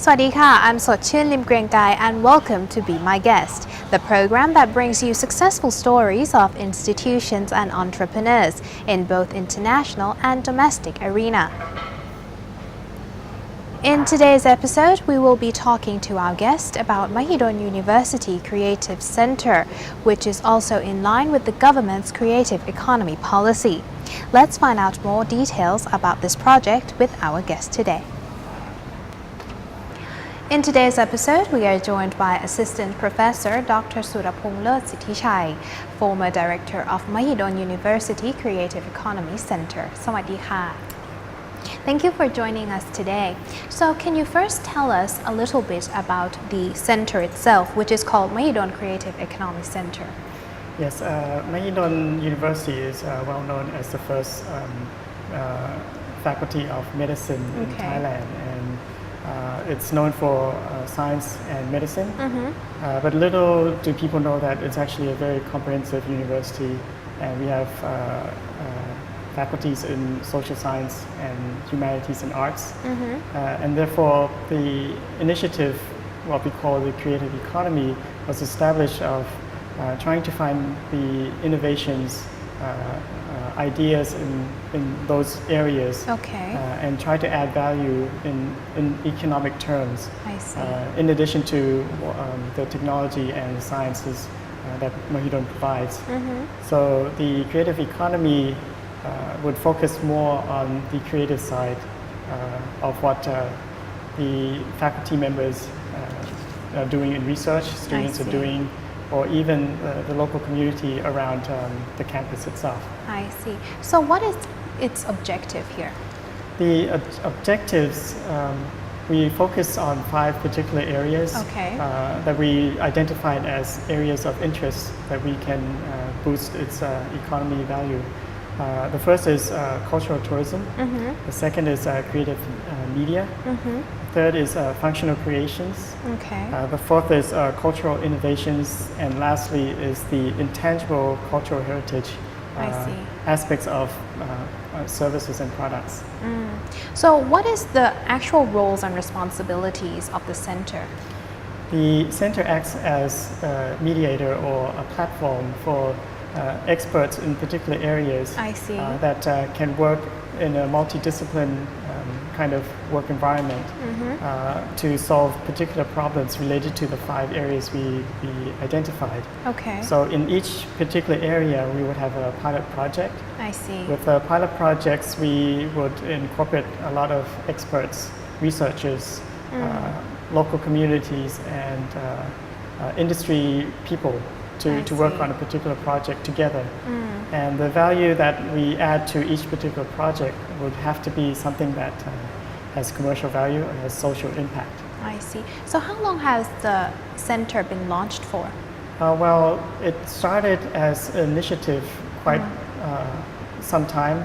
สวัสดีค่ะ I'm สดชื่น Lim Grieng Kai and welcome to Be My Guest, the program that brings you successful stories of institutions and entrepreneurs in both international and domestic arena. In today's episode, we will be talking to our guest about Mahidol University Creative Center, which is also in line with the government's creative economy policy. Let's find out more details about this project with our guest today. In today's episode, we are joined by Assistant Professor Dr. Surapong Lertsithichai, former Director of Mahidol University Creative Economy Center. สวัสดีค่ะ Thank you for joining us today. So can you first tell us a little bit about the center itself, which is called Mahidol Creative Economy Center? Yes, Mahidol University is well known as the first faculty of medicine in Thailand, and it's known for science and medicine. But little do people know that it's actually a very comprehensive university, and we have faculties in social science and humanities and arts. And therefore, the initiative, what we call the creative economy, was established of trying to find the innovations, ideas in those areas, and try to add value in economic terms. I see. In addition to the technology and the sciences that Mahidol provides. So the creative economy would focus more on the creative side of what the faculty members are doing in research, students are doing, or even the local community around the campus itself. I see. So what is its objective here? The objectives, we focus on 5 particular areas that we identified as areas of interest that we can boost its economy value. The first is cultural tourism. The second is creative media. Third is functional creations. The fourth is cultural innovations. And lastly is the intangible cultural heritage aspects of services and products. So what is the actual roles and responsibilities of the center? The center acts as a mediator or a platform for experts in particular areas that can work in a multidiscipline kind of work environment to solve particular problems related to the 5 areas we identified. So in each particular area, we would have a pilot project. I see. With the pilot projects, we would incorporate a lot of experts, researchers, local communities, and industry people to work on a particular project together. And the value that we add to each particular project would have to be something that has commercial value and has social impact. I see. So how long has the center been launched for? Well, it started as an initiative quite some time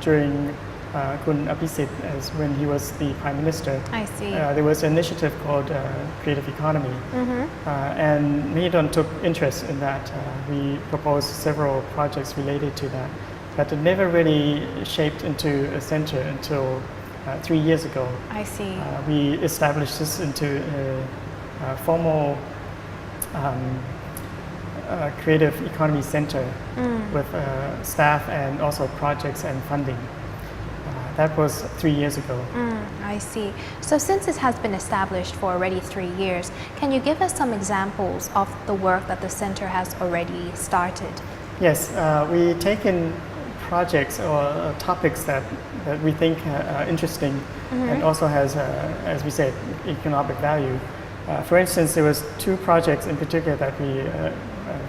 during Kun Apisit, as when he was the Prime Minister. I see. There was an initiative called Creative Economy, and Mahidol took interest in that. We proposed several projects related to that, but it never really shaped into a center until 3 years ago. I see. We established this into a formal creative economy center with staff and also projects and funding. That was 3 years ago. I see. So since it has been established for already 3 years, can you give us some examples of the work that the center has already started? Yes, we take in projects or topics that we think are interesting and also has, as we said, economic value. For instance, there was 2 projects in particular that we are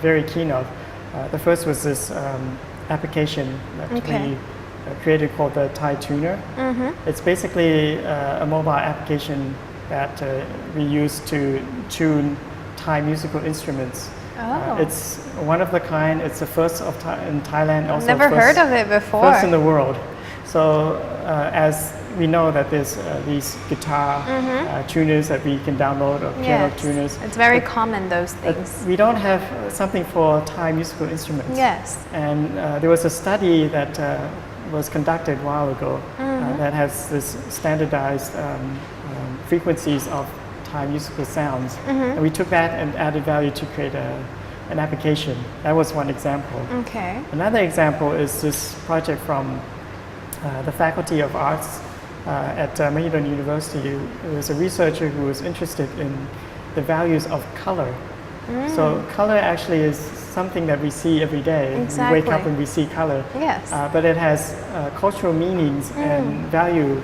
very keen of. The first was this application that we created called the Thai Tuner. It's basically a mobile application that we use to tune Thai musical instruments. It's one of the kind. It's the first in Thailand. Also never heard of it before. First in the world. So as we know that there's these guitar tuners that we can download or piano tuners. It's very common, those things. We don't have something for Thai musical instruments. Yes. And there was a study that was conducted a while ago that has this standardized frequencies of Thai musical sounds. And we took that and added value to create an application. That was one example. Okay. Another example is this project from the Faculty of Arts at Mahidol University. There was a researcher who was interested in the values of color. So color actually is something that we see every day. Exactly. We wake up and we see color. Yes. But it has cultural meanings and value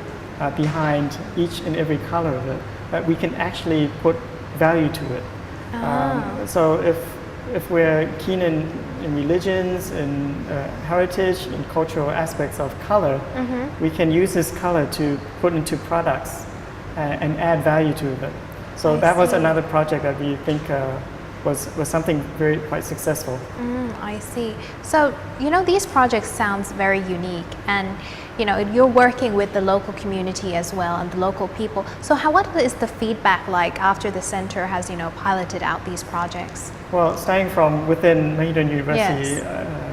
behind each and every color of it, that we can actually put value to it. So if we're keen in religions, in heritage, in cultural aspects of color, we can use this color to put into products and add value to it. So that was another project that we think was something quite successful. I see. So, these projects sounds very unique, and you're working with the local community as well and the local people. So what is the feedback like after the center has piloted out these projects? Well, starting from within Mahidol University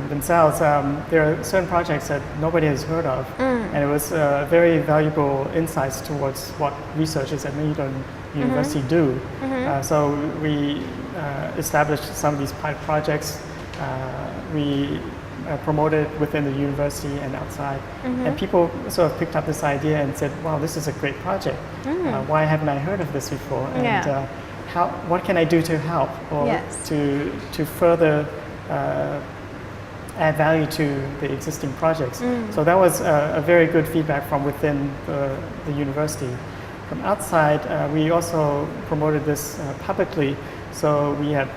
themselves, there are certain projects that nobody has heard of, and it was very valuable insights towards what researchers at Mahidol University do. So we established some of these pilot projects. We promoted within the university and outside, and people sort of picked up this idea and said, "Wow, this is a great project. Why haven't I heard of this before? And what can I do to help or to further add value to the existing projects?" So that was a very good feedback from within the university. From outside, we also promoted this publicly. So we had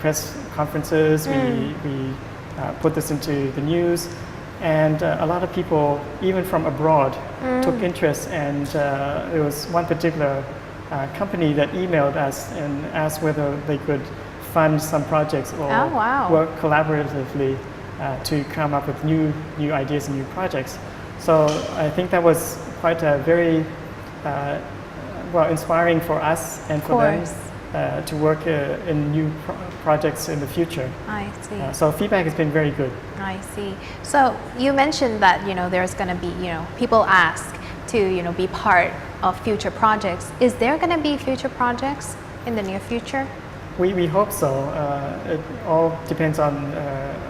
press conferences, we put this into the news, and a lot of people, even from abroad, took interest. And there was one particular company that emailed us and asked whether they could fund some projects or work collaboratively to come up with new ideas and new projects. So I think that was quite a very inspiring for us and for them to work in new projects in the future. I see. So feedback has been very good. I see. So you mentioned that there's going to be people ask to be part of future projects. Is there going to be future projects in the near future? We hope so. It all depends on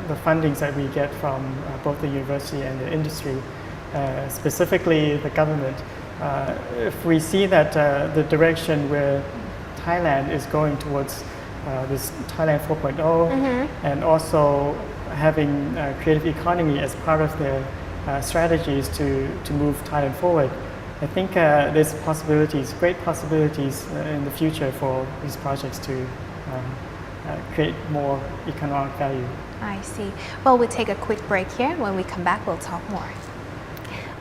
the fundings that we get from both the university and the industry, specifically the government. If we see that the direction where Thailand is going towards this Thailand 4.0 and also having creative economy as part of their strategies to move Thailand forward, I think there's great possibilities in the future for these projects to create more economic value. I see. Well, we'll take a quick break here. When we come back, we'll talk more.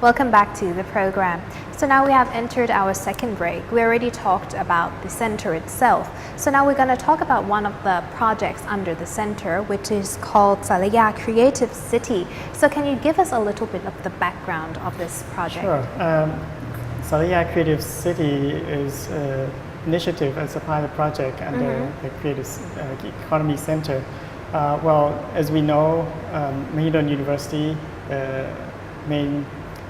Welcome back to the program. So now we have entered our second break. We already talked about the center itself. So now we're going to talk about one of the projects under the center, which is called Salaya Creative City. So can you give us a little bit of the background of this project? Sure. Salaya Creative City is an initiative as a pilot project under the Creative Economy Center. As we know, Mahidol University, the main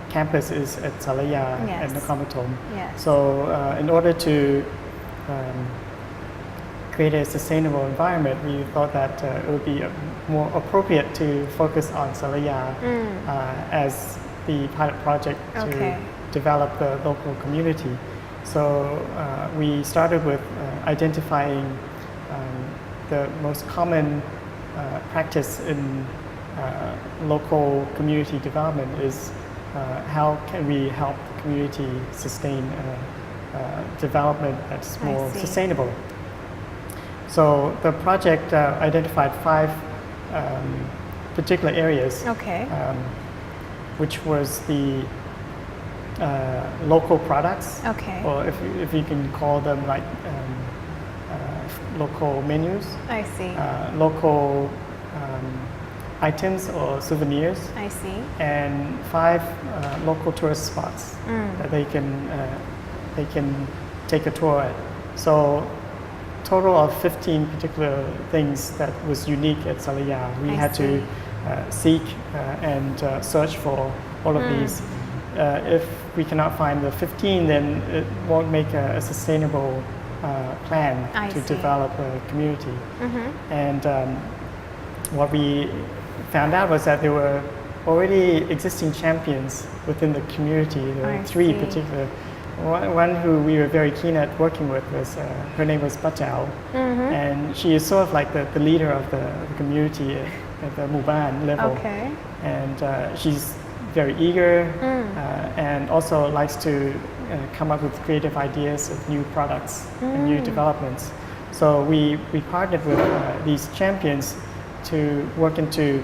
campus is at Salaya at Nakhon. So in order to create a sustainable environment, we thought that it would be more appropriate to focus on Salaya as the pilot project to develop the local community. So we started with identifying the most common practice in local community development is how can we help the community sustain development that's more sustainable. So the project identified 5 particular areas, which was the local products, or if you can call them like local menus. I see. Local items or souvenirs. I see. And 5 local tourist spots that they can take a tour at. So total of 15 particular things that was unique at Salaya. We had to seek and search for all of these if we cannot find the 15, then it won't make a sustainable plan I to see. develop a community. And what we found out was that there were already existing champions within the community. There were I three see. particular. One who we were very keen at working with was her name was Pachao, and she is sort of like the leader of the community at the Muban level. Okay. And she's very eager and also likes to come up with creative ideas of new products and new developments. So we partnered with these champions to work into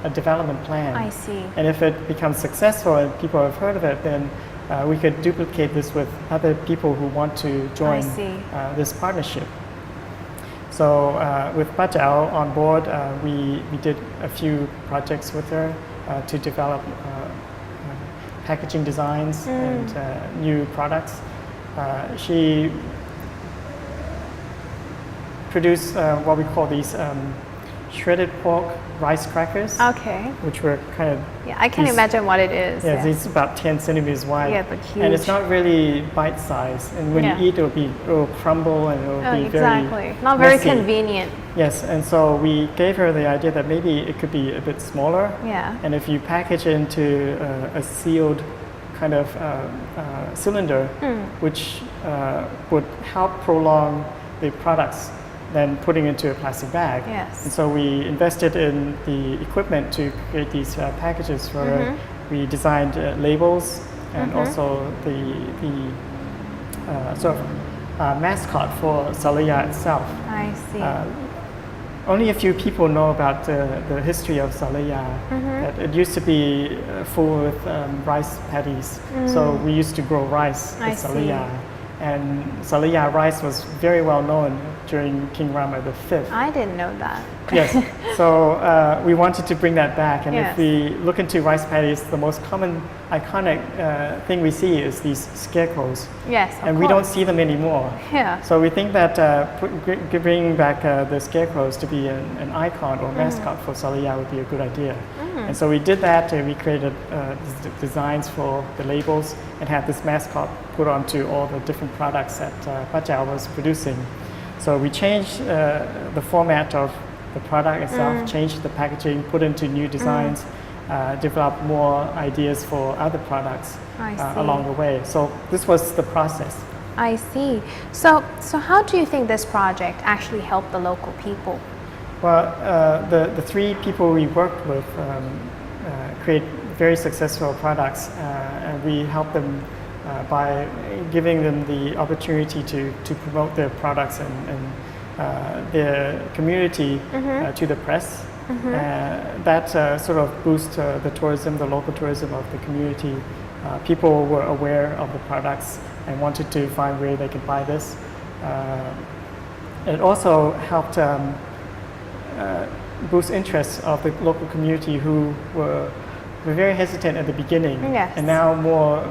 a development plan. I see. And if it becomes successful and people have heard of it, then we could duplicate this with other people who want to join see. This partnership. So with Pachao on board, we did a few projects with her to develop packaging designs and new products. She produced what we call these shredded pork rice crackers, Okay. which were kind of Yeah, I can these- imagine what it is. yeah, it's about 10 centimeters wide. Yeah, but And it's huge. not really bite size. And when Yeah. you eat, it will crumble and it will Oh, be exactly. very Not very messy. convenient. Yes, and so we gave her the idea that maybe it could be a bit smaller. Yeah. And if you package it into a sealed kind of cylinder, which would help prolong the products than putting into a plastic bag. Yes. And so we invested in the equipment to create these packages for her. We designed labels and also the sort of mascot for Salaya itself. I see. Only a few people know about the history of Salaya. That it used to be full with rice paddies. So we used to grow rice I with see. Salaya. And Salaya rice was very well known during King Rama V. I didn't know that. Yes. So we wanted to bring that back. And Yes. if we look into rice paddies, the most common iconic thing we see is these scarecrows. Yes, of And we don't course. see them anymore. Yeah. So we think that bringing back the scarecrows to be an icon or mascot for Salaya would be a good idea. And so we did that. We created designs for the labels and had this mascot put onto all the different products that Pachao was producing. So we changed the format of the product itself, changed the packaging, put into new designs, developed more ideas for other products I see. along the way. So this was the process. I see. So how do you think this project actually helped the local people? Well, the three people we worked with create very successful products, and we help them by giving them the opportunity to promote their products and their community to the press. That sort of boosts the tourism, the local tourism of the community. People were aware of the products and wanted to find where they could buy this. It also helped boost interest of the local community who were very hesitant at the beginning Yes. and now more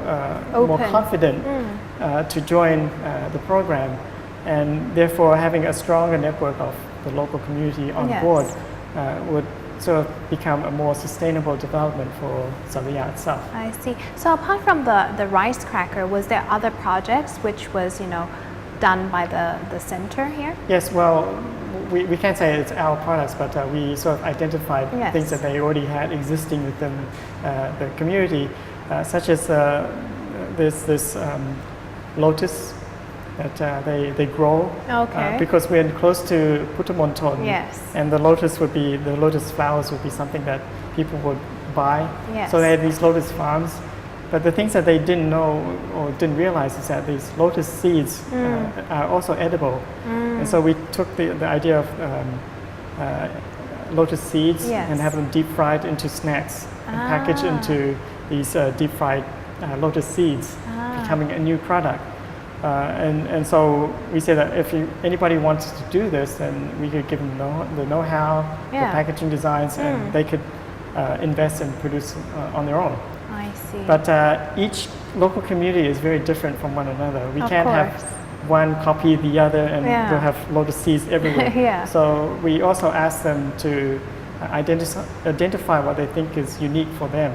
Open. confident to join the program, and therefore having a stronger network of the local community on Yes. board would sort of become a more sustainable development for Salaya itself. I see. So apart from the rice cracker, was there other projects which was, done by the center here? Yes, well, we can't say it's our products, but we sort of identified Yes. things that they already had existing within the community, such as there's this lotus that they grow Okay. because we're close to Puttamonton. Yes. And the lotus flowers would be something that people would buy. Yes. So they had these lotus farms. But the things that they didn't know or didn't realize is that these lotus seeds are also edible. And so we took the idea of lotus seeds Yes. and have them deep fried into snacks and packaged into these deep fried lotus seeds, becoming a new product. And so we say that if anybody wants to do this, then we could give them the know-how, the Yeah. packaging designs, and they could invest and produce on their own. I see. But each local community is very different from one another. We Of can't have course. one copy the other and Yeah. we'll have lotus seeds everywhere. Yeah. So we also ask them to identify what they think is unique for them,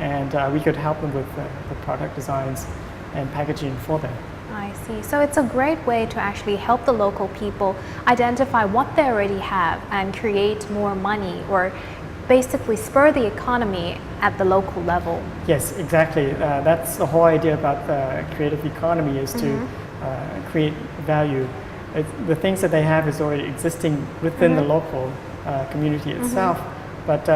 and we could help them with the product designs and packaging for them. I see. So it's a great way to actually help the local people identify what they already have and create more money or basically spur the economy at the local level. Yes, exactly. That's the whole idea about the creative economy is to create value. The things that they have is already existing within the local community itself, but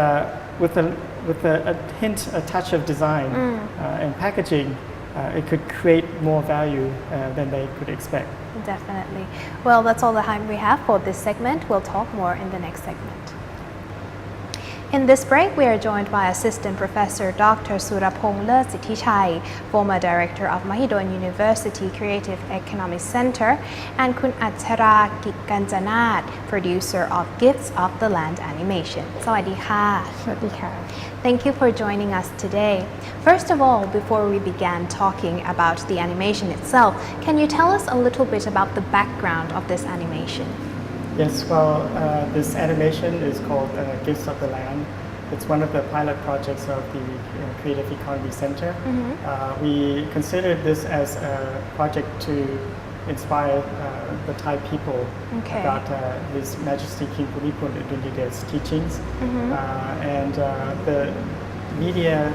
with a hint, a touch of design and packaging, it could create more value than they could expect. Definitely. Well, that's all the time we have for this segment. We'll talk more in the next segment. In this break, we are joined by Assistant Professor Dr. Surapong Lertsithichai, former Director of Mahidol University Creative Economics Center, and Kun Achara Kikanjanat, Producer of Gifts of the Land Animation. สวัสดีค่ะ สวัสดีค่ะ Thank you for joining us today. First of all, before we began talking about the animation itself, can you tell us a little bit about the background of this animation? Yes, well, this animation is called Gifts of the Land. It's one of the pilot projects of the Creative Economy Center. We considered this as a project to inspire the Thai people about His Majesty King Bhumibol Adulyadej's teachings. And the media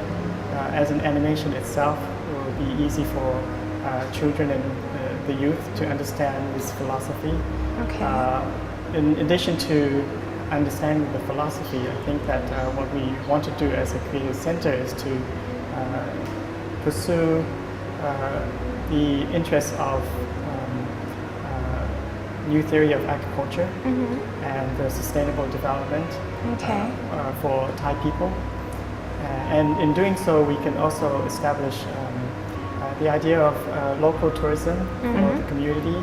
as an animation itself will be easy for children and the youth to understand this philosophy. In addition to understanding the philosophy, I think that what we want to do as a creative center is to pursue the interests of new theory of agriculture and the sustainable development for Thai people. And in doing so, we can also establish the idea of local tourism for the community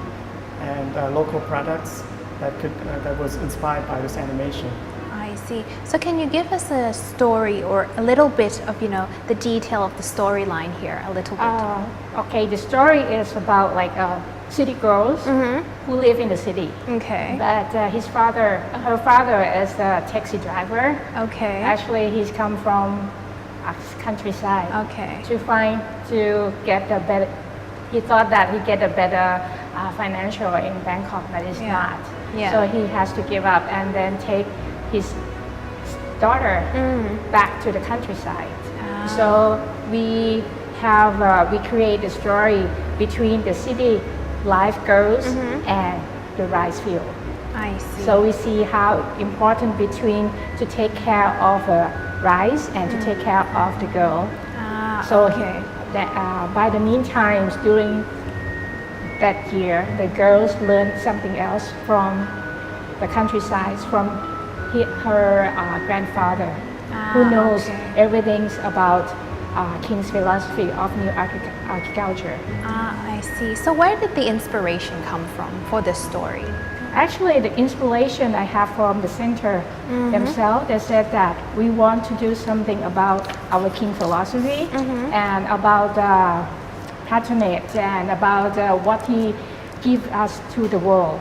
and local products that was inspired by this animation. I see. So can you give us a story or a little bit of, the detail of the storyline here, a little bit? Okay, the story is about like city girls who live in the city. Okay. But her father is a taxi driver. Okay. Actually, he's come from a countryside. Okay. To get a better. He thought that he get a better financial in Bangkok, but it's not. Yeah. So he has to give up and then take his daughter back to the countryside. So we create a story between the city life girls and the rice field. I see. So we see how important between to take care of rice and to take care of the girl. So by the meantime, during that year, the girls learned something else from the countryside, from her grandfather, who knows everything about King's philosophy of new agriculture. I see. So where did the inspiration come from for this story? Actually, the inspiration I have from the center themselves, they said that we want to do something about our king philosophy and about patronage and about what he gives us to the world,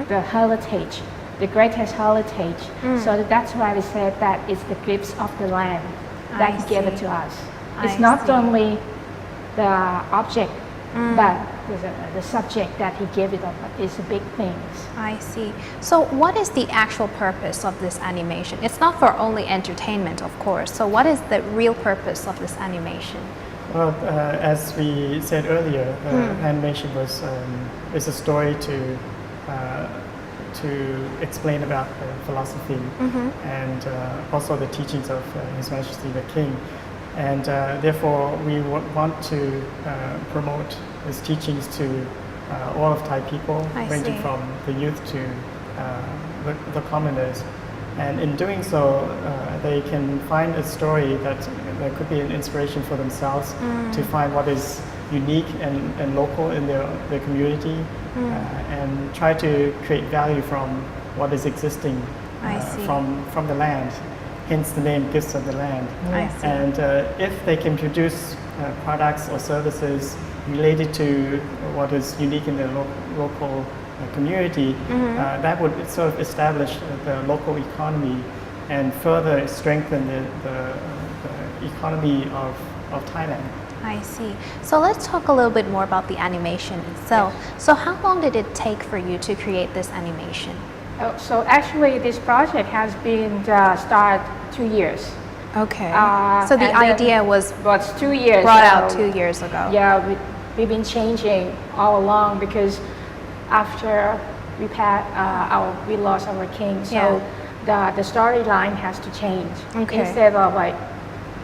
the heritage, the greatest heritage. So that's why we said that it's the gifts of the land that he gave it to us. It's not only the object, but the subject that he gave it up is a big thing. I see. So what is the actual purpose of this animation? It's not for only entertainment, of course. So what is the real purpose of this animation? Well, as we said earlier, the animation is a story to explain about philosophy and also the teachings of His Majesty the King. And therefore, we want to promote his teachings to all of Thai people, ranging from the youth to the commoners. And in doing so, they can find a story that could be an inspiration for themselves to find what is unique and local in their community and try to create value from what is existing from the land. Hence the name Gifts of the Land. And if they can produce products or services related to what is unique in their local community, that would sort of establish the local economy and further strengthen the economy of Thailand. I see. So let's talk a little bit more about the animation itself. So how long did it take for you to create this animation? So actually, this project has been started 2 years. Okay. So the and then idea was was 2 years brought out 2 years ago. Yeah, we've been changing all along because after we lost our king, so the storyline has to change. Okay. Instead of like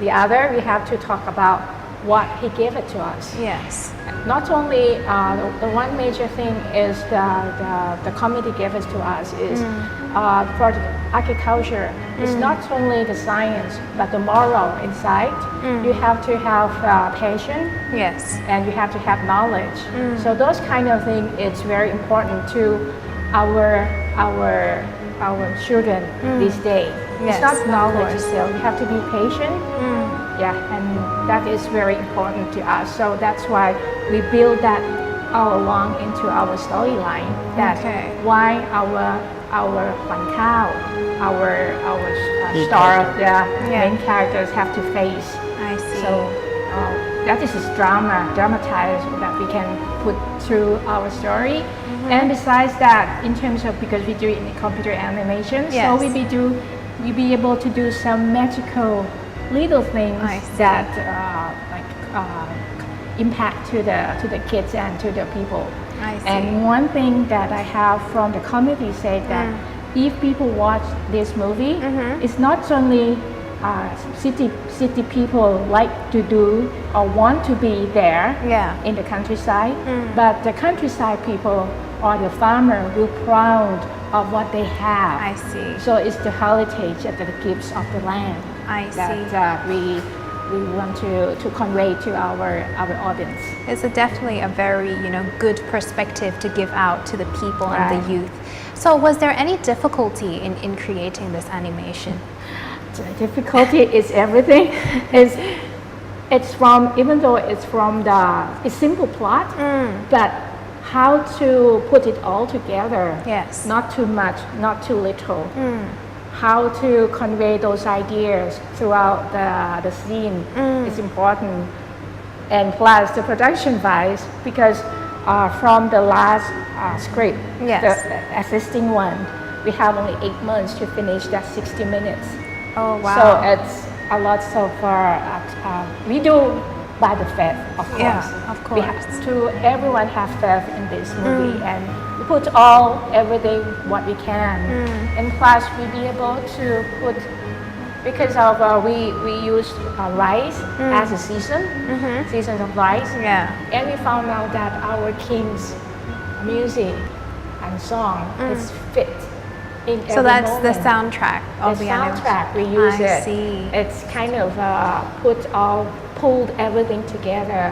the other, we have to talk about what he gave it to us. Yes. Not only the one major thing is the committee gave it to us is for the agriculture. It's not only the science but the moral inside. You have to have patience. Yes. And you have to have knowledge. So those kind of things it's very important to our children these days. Yes, It's not of knowledge course. itself. You have to be patient. Yeah, and that is very important to us. So that's why we build that all along into our storyline. That Okay. why our Kwan Khao, our Key star, character. main characters have to face. I see. So that is this dramatized that we can put through our story. And besides that, in terms of because we do it in computer animation, so Yes. we be able to do some magical little things I see. that impact to the kids and to the people. I see. And one thing that I have from the committee said that if people watch this movie, it's not only city people like to do or want to be there Yeah. in the countryside, but the countryside people or the farmer will proud of what they have. I see. So it's the heritage and the gifts of the land I see. that we want to convey to our audience. It's definitely a very, good perspective to give out to the people and the Right. youth. So was there any difficulty in creating this animation? The difficulty is everything. It's from even though it's from it's simple plot, but how to put it all together. Yes. Not too much, not too little. How to convey those ideas throughout the scene is important. And plus the production wise, because from the last script, Yes. the existing one, we have only 8 months to finish that 60 minutes. Oh, wow. So it's a lot so far. We do by the faith, of Yeah, course. of We course. have to everyone have faith in this movie, and we put everything what we can. And plus, we be able to put because of we use rice as a season of rice. Yeah. And we found out that our king's music and song is fit in So every that's the moment. soundtrack of the soundtrack animation. we use I it. see. It's kind of pulled everything together,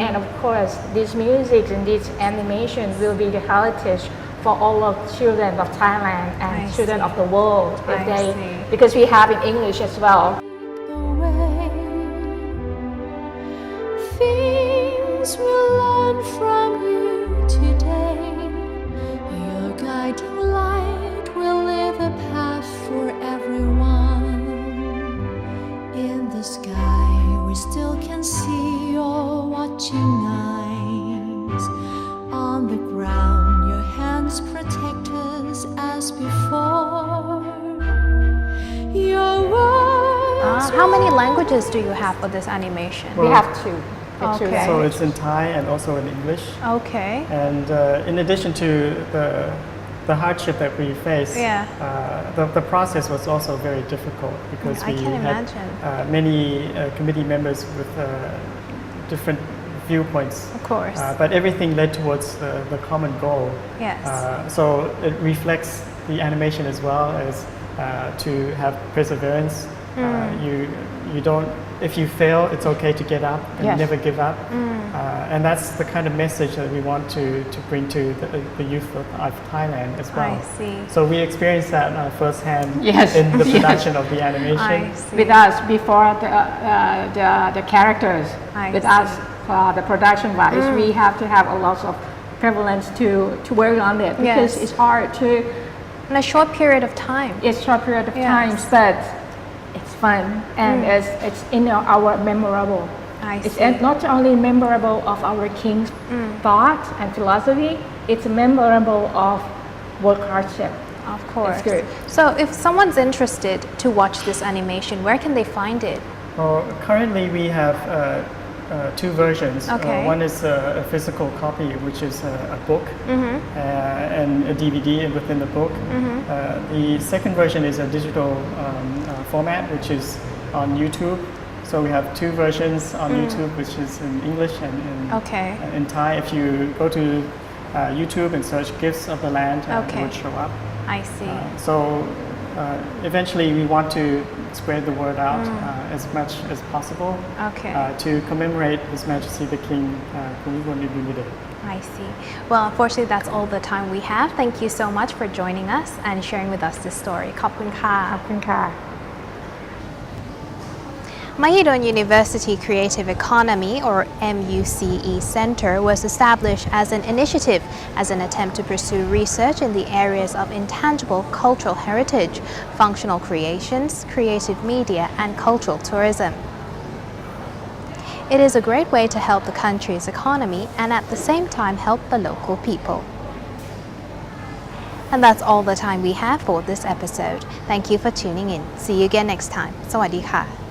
and of course, this music and this animation will be the heritage for all of children of Thailand and I children see. of the world. I see. Because we have in English as well. away. Things we learn from you today. Your guiding light will lead the path for everyone. In the sky, we still can see your watching eyes. On the ground, your hands protect us as before. Your words. How many languages do you have for this animation? We have two. The two Okay. So languages. it's in Thai and also in English. Okay. And in addition to the hardship that we face, the process was also very difficult because I we can had imagine. many committee members with different viewpoints. Of course. But everything led towards the common goal. Yes. So it reflects the animation as well as to have perseverance. You don't. If you fail, it's okay to get up and Yes. never give up. And that's the kind of message that we want to bring to the youth of Thailand as well. I see. So we experienced that firsthand Yes. in the Yes. production of the animation. I see. With us before the characters, I with see. us the production wise, we have to have a lot of prevalence to work on it because Yes. it's hard to in a short period of time. It's short period of Yes. time, but it's fun and it's in our memorable. I It's see. not only memorable of our king's thought and philosophy, it's memorable of work hardship. Of course. good. So if someone's interested to watch this animation, where can they find it? Well, currently we have two versions. Okay. One is a physical copy, which is a book and a DVD within the book. The second version is a digital format, which is on YouTube. So we have two versions on YouTube, which is in English and Okay. in Thai. If you go to YouTube and search "Gifts of the Land," it Okay. would show up. I see. So eventually we want to spread the word out as much as possible Okay. to commemorate His Majesty the King Bhumibol Day. I see. Well, unfortunately, that's all the time we have. Thank you so much for joining us and sharing with us this story. ขอบคุณค่ะ ขอบคุณค่ะ Mahidol University Creative Economy, or MUCE Center, was established as an initiative as an attempt to pursue research in the areas of intangible cultural heritage, functional creations, creative media, and cultural tourism. It is a great way to help the country's economy and at the same time help the local people. And that's all the time we have for this episode. Thank you for tuning in. See you again next time. สวัสดีค่ะ